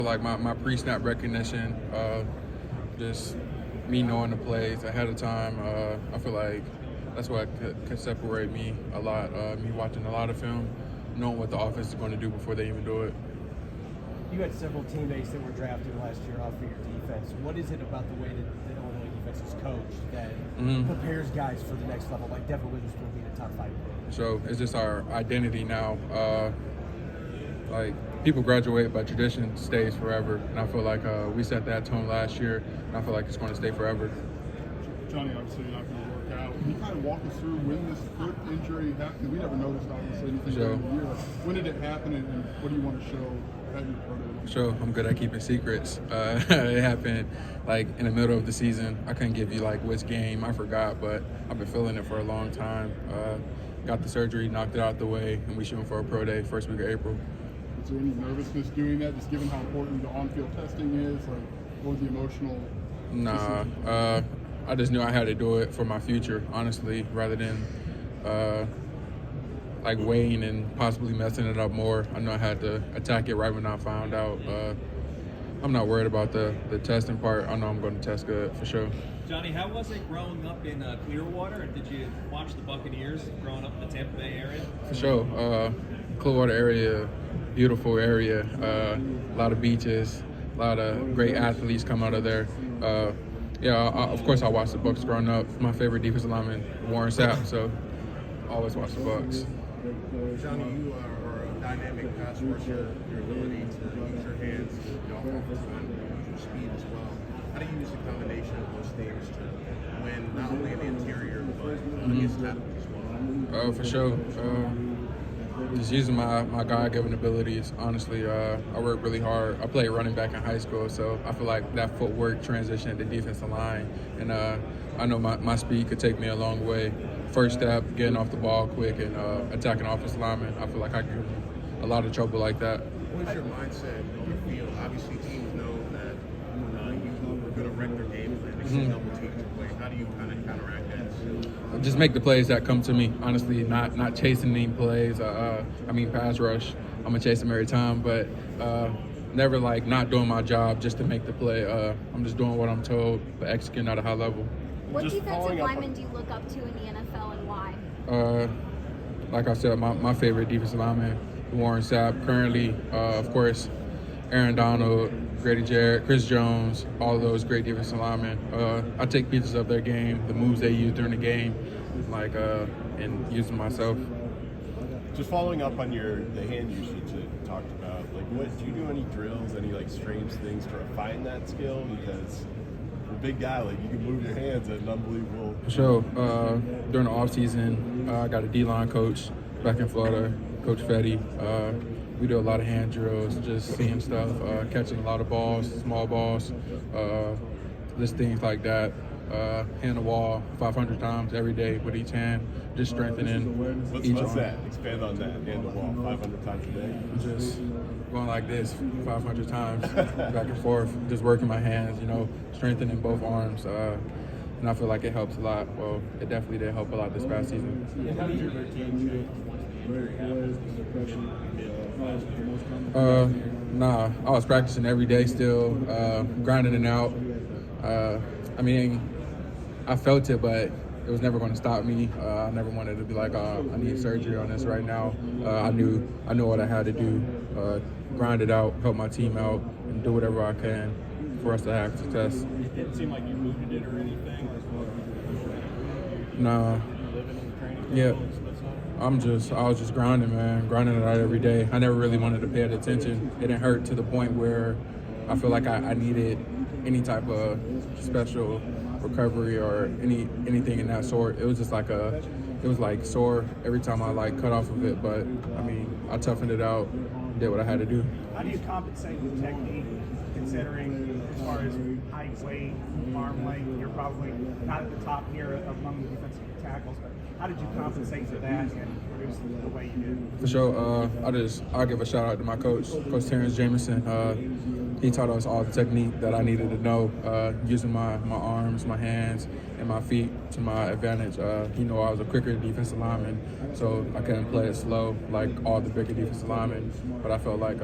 Like my pre-snap recognition, just me knowing the plays ahead of time. I feel like that's what could separate me a lot. Me watching a lot of film, knowing what the offense is going to do before they even do it. You had several teammates that were drafted last year off of your defense. What is it about the way that the Illinois defense is coached that prepares guys for the next level, like Devin Witherspoon being a top 5 player? So it's just our identity now. Like people graduate, but tradition stays forever. And I feel like we set that tone last year, and I feel like it's going to stay forever. Johnny, obviously you're not going to work out. Can you kind of walk us through when this foot injury happened? We never noticed, obviously, anything during the year. When did it happen, and what do you want to show at your pro day? Sure, I'm good at keeping secrets. It happened like in the middle of the season. I couldn't give you like which game. I forgot, but I've been feeling it for a long time. Got the surgery, knocked it out the way, and we shooting for a pro day first week of April. Is there any nervousness doing that, just given how important the on-field testing is? Like, what was the emotional? Nah, I just knew I had to do it for my future, honestly, rather than like waiting and possibly messing it up more. I know I had to attack it right when I found out. I'm not worried about the testing part. I know I'm going to test good for sure. Johnny, how was it growing up in Clearwater? Did you watch the Buccaneers growing up in the Tampa Bay area? For sure. Clearwater area, beautiful area. A lot of beaches, a lot of great athletes come out of there. Of course I watched the Bucs growing up. My favorite defensive lineman, Warren Sapp, so I always watch the Bucs. Johnny, you are a dynamic pass rusher. Your ability to use your hands, the offensive line, your speed as well. How do you use the combination of those things to win not only in the interior but against tackles as well? For sure. Just using my God-given abilities. Honestly, I work really hard. I played running back in high school, so I feel like that footwork transition to defensive line, and I know my speed could take me a long way. First step, getting off the ball quick and attacking offensive linemen. I feel like I can get a lot of trouble like that. What's your mindset on the field? Obviously, teams know that you are going to wreck their game plan. They see double teams in play. How do you kind of counteract that? Just make the plays that come to me. Honestly, not chasing any plays. Pass rush. I'm gonna chase them every time, but never like not doing my job just to make the play. I'm just doing what I'm told, but executing at a high level. What defensive lineman do you look up to in the NFL and why? Like I said, my favorite defensive lineman, Warren Sapp. Currently, of course, Aaron Donald, Grady Jarrett, Chris Jones, all of those great defensive linemen. I take pieces of their game, the moves they use during the game, and using myself. Just following up on the hand usage that you talked about, do you do any drills, any strange things to refine that skill? Because for a big guy, you can move your hands at an unbelievable. For sure. During the off season, I got a D-line coach back in Florida, Coach Fetty. We do a lot of hand drills, just seeing stuff, catching a lot of balls, small balls, just things like that. Hand the wall 500 times every day with each hand, just strengthening each What's arm. that? Expand on that. Hand the wall 500 times a day. Just going like this 500 times, back and forth, just working my hands, strengthening both arms. And I feel like it helps a lot. Well, it definitely did help a lot this past season. And how did your routine change once the injury happened? I was practicing every day still, grinding it out. I felt it, but it was never going to stop me. I never wanted to be like, I need surgery on this right now. I knew what I had to do, grind it out, help my team out, and do whatever I can for us to have success. It didn't seem like you booted it or anything. Nah. Yeah. I was just grinding, man, grinding it out every day. I never really wanted to pay it attention. It didn't hurt to the point where I feel like I needed any type of special recovery or anything in that sort. It was just like sore every time I cut off of it, but I toughened it out, did what I had to do. How do you compensate with technique, considering as far as height, weight, arm length, you're probably not at the top here among the defensive tackles, but how did you compensate for that and produce the way you did? For sure, I'll give a shout out to my coach, Coach Terrence Jamison. He taught us all the technique that I needed to know, using my arms, my hands, and my feet to my advantage. He knew I was a quicker defensive lineman, so I couldn't play it slow like all the bigger defensive linemen. But I felt like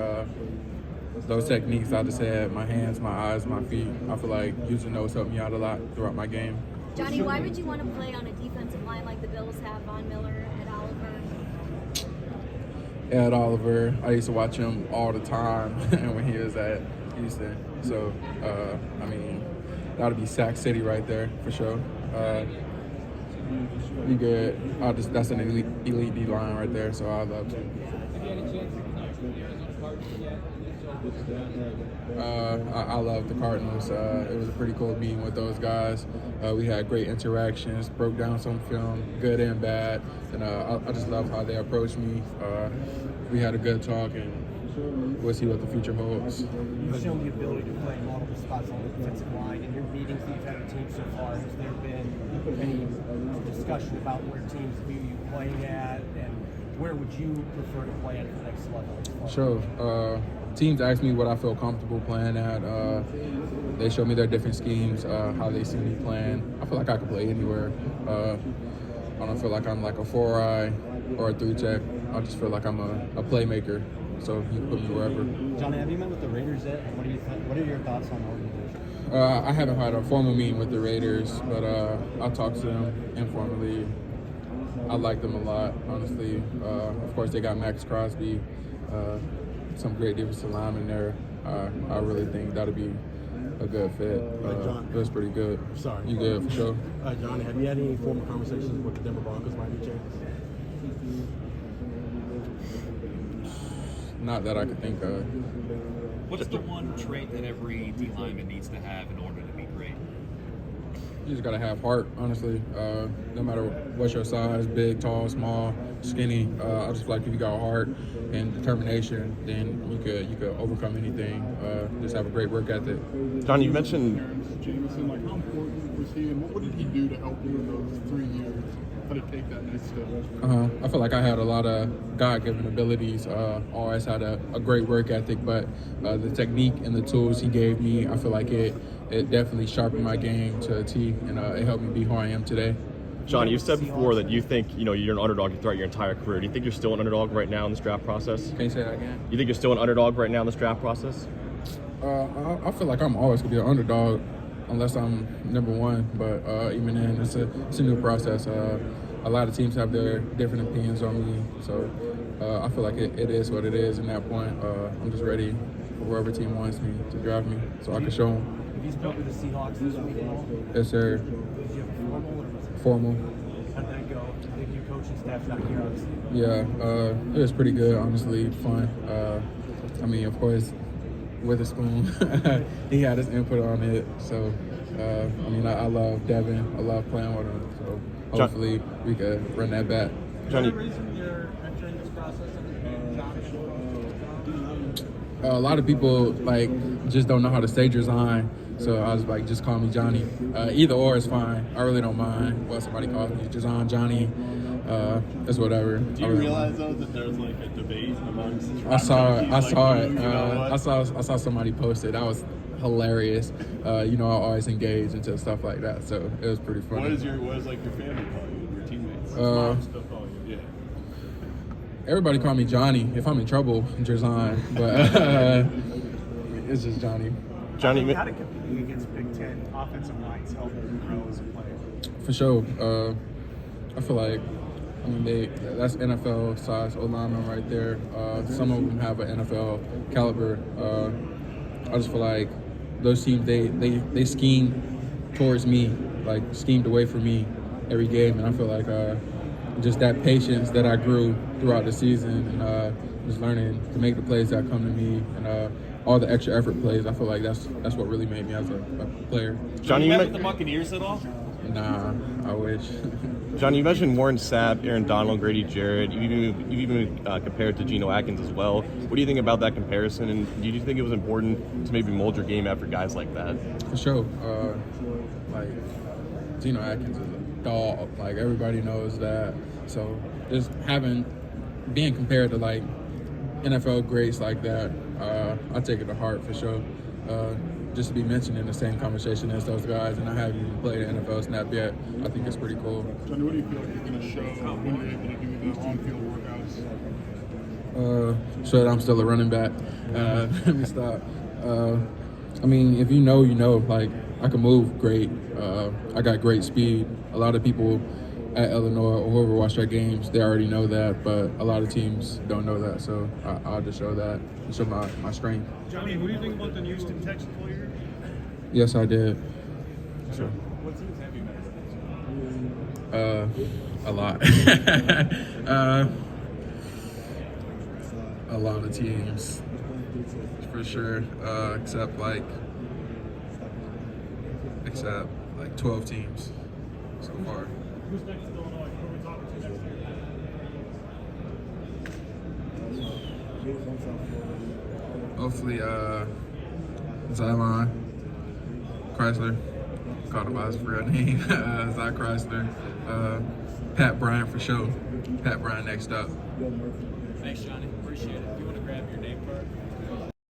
those techniques I just had, my hands, my eyes, my feet, I feel like using those helped me out a lot throughout my game. Johnny, why would you want to play on a defensive line like the Bills have, Von Miller, Ed Oliver? Ed Oliver, I used to watch him all the time when he was at Houston. So, I mean, that would be Sac City right there for sure. Be good. That's an elite D line right there, so I'd love to. I love the Cardinals. It was a pretty cool meeting with those guys. We had great interactions, broke down some film, good and bad, and I just love how they approached me. We had a good talk, and we'll see what the future holds. You've shown the ability to play multiple spots on the defensive line. In your meetings that you've had with teams so far, has there been any discussion about where teams view you playing at, and where would you prefer to play at the next level? Sure. Teams ask me what I feel comfortable playing at. They show me their different schemes, how they see me playing. I feel like I can play anywhere. I don't feel like I'm like a 4-eye or a 3-tech. I just feel like I'm a playmaker. So you can put me wherever. Johnny, have you met with the Raiders yet? What are your thoughts on the organization? I haven't had a formal meeting with the Raiders, but I talked to them informally. I like them a lot, honestly. Of course, they got Max Crosby, some great defensive linemen there. I really think that'll be a good fit. It was pretty good. Sorry. You good, for sure. Johnny, have you had any formal conversations with the Denver Broncos by any chance? Not that I could think of. What's the one trait that every D lineman needs to have in order to be great? You just gotta have heart, honestly. No matter what's your size, big, tall, small, skinny. I just feel like if you got heart and determination, then you could overcome anything. Just have a great work ethic. Johnny, you mentioned Jameson. Like, how important was he, and what did he do to help you in those 3 years? How to take that next step? I feel like I had a lot of God-given abilities. Always had a great work ethic, but the technique and the tools he gave me, I feel like it definitely sharpened my game to a T, and it helped me be who I am today. Johnny, you said before that you think you're an underdog throughout your entire career. Do you think you're still an underdog right now in this draft process? Can you say that again? You think you're still an underdog right now in this draft process? I feel like I'm always gonna be an underdog unless I'm number one. But even then, it's a new process. A lot of teams have their different opinions on me, so I feel like it is what it is. In that point, I'm just ready for whoever team wants me to draft me, so I can show them. Have you spoke with the Seahawks this week at all? Yes, sir. Did you have a formal or was it? Formal. How did that go? I think your coaching staff's not here, obviously. Yeah, it was pretty good, honestly, fun. I mean, of course, Witherspoon, he had his input on it. So, I mean, I love Devin. I love playing with him. So, hopefully, we could run that back. Johnny, reason you're entering this process and Johnny? A lot of people just don't know how to stage design. So I was like, just call me Johnny. Either or is fine. I really don't mind what somebody calls me. Jazon, Johnny, it's whatever. Do you realize though that there's like a debate amongst? I saw it. I saw somebody post it. That was hilarious. I always engage into stuff like that, so it was pretty funny. What is your family call you? Your teammates? Still call you. Yeah. Everybody call me Johnny. If I'm in trouble, Jazon, but it's just Johnny. Johnny, how did competing against Big Ten offensive lines help you grow as a player? For sure. I feel like that's NFL size O-lineman right there. Some of them have an NFL caliber. I just feel like those teams they scheme towards me, like schemed away from me every game, and I feel like just that patience that I grew throughout the season, and just learning to make the plays that come to me, and all the extra effort plays. I feel like that's what really made me as a player. Johnny, you met with the Buccaneers at all? Nah, I wish. Johnny, you mentioned Warren Sapp, Aaron Donald, Grady Jarrett. You've even compared to Geno Atkins as well. What do you think about that comparison? And do you think it was important to maybe mold your game after guys like that? For sure. Geno Atkins is a dog. Like, everybody knows that. So just being compared to NFL greats like that, I take it to heart for sure. Just to be mentioned in the same conversation as those guys, and I haven't even played an NFL snap yet, I think it's pretty cool. Johnny, what do you feel like you're going to show when you're able to do the on-field workouts? So that I'm still a running back. Let me stop. I mean, if you know, you know. Like, I can move great. I got great speed. A lot of people at Illinois or whoever watch their games, they already know that, but a lot of teams don't know that. So I'll just show that, show my strength. Johnny, what do you think about the Houston Texans player? Yes, I did. Sure. What teams have you met? A lot. A lot of teams, for sure. Except like 12 teams so far. Who's next to Illinois? Who are we talking to next year? Hopefully, Zion, Chrysler, called him by his real name, Zy Chrysler, Pat Bryant for sure. Pat Bryant next up. Thanks, Johnny. Appreciate it. You want to grab your name card?